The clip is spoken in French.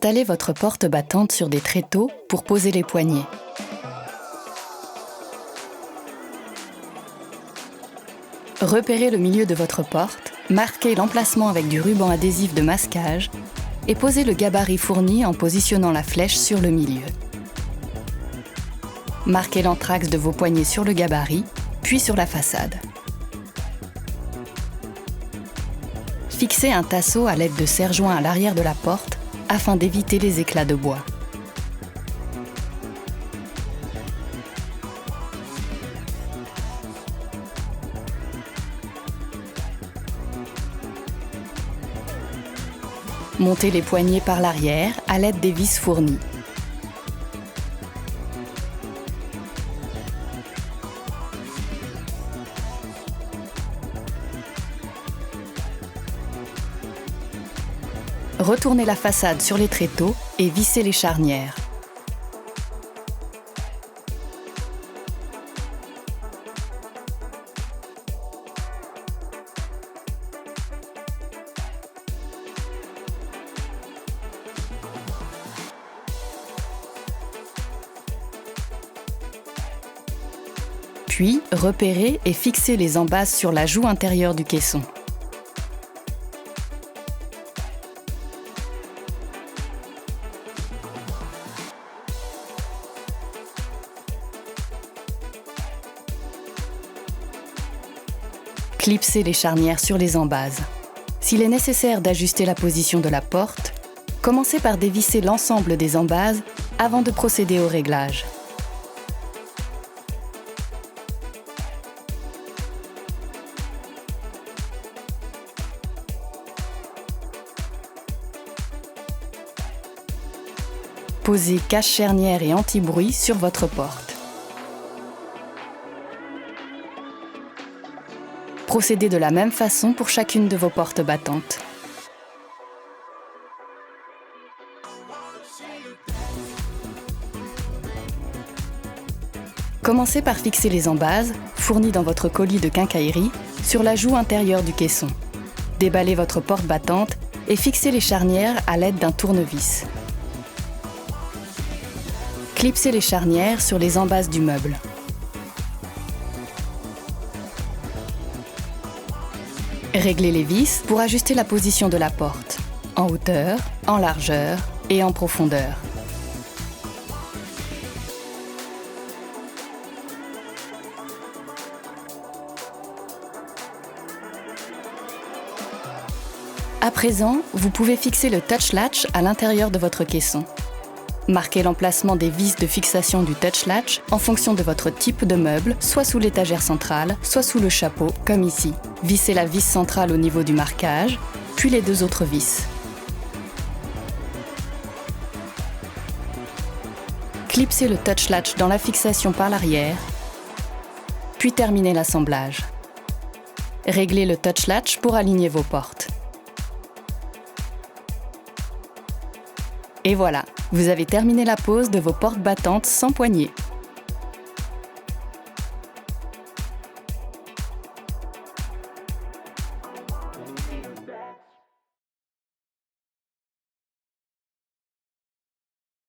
Installez votre porte battante sur des tréteaux pour poser les poignées. Repérez le milieu de votre porte, marquez l'emplacement avec du ruban adhésif de masquage et posez le gabarit fourni en positionnant la flèche sur le milieu. Marquez l'entraxe de vos poignées sur le gabarit, puis sur la façade. Fixez un tasseau à l'aide de serre-joints à l'arrière de la porte afin d'éviter les éclats de bois. Montez les poignées par l'arrière à l'aide des vis fournies. Retournez la façade sur les tréteaux et vissez les charnières. Puis, repérez et fixez les embases sur la joue intérieure du caisson. Clipsez les charnières sur les embases. S'il est nécessaire d'ajuster la position de la porte, commencez par dévisser l'ensemble des embases avant de procéder au réglage. Posez cache-charnière et anti-bruit sur votre porte. Procédez de la même façon pour chacune de vos portes battantes. Commencez par fixer les embases, fournies dans votre colis de quincaillerie, sur la joue intérieure du caisson. Déballez votre porte battante et fixez les charnières à l'aide d'un tournevis. Clipsez les charnières sur les embases du meuble. Réglez les vis pour ajuster la position de la porte, en hauteur, en largeur et en profondeur. À présent, vous pouvez fixer le touch latch à l'intérieur de votre caisson. Marquez l'emplacement des vis de fixation du touch latch en fonction de votre type de meuble, soit sous l'étagère centrale, soit sous le chapeau, comme ici. Vissez la vis centrale au niveau du marquage, puis les deux autres vis. Clipsez le touch latch dans la fixation par l'arrière, puis terminez l'assemblage. Réglez le touch latch pour aligner vos portes. Et voilà, vous avez terminé la pose de vos portes battantes sans poignée.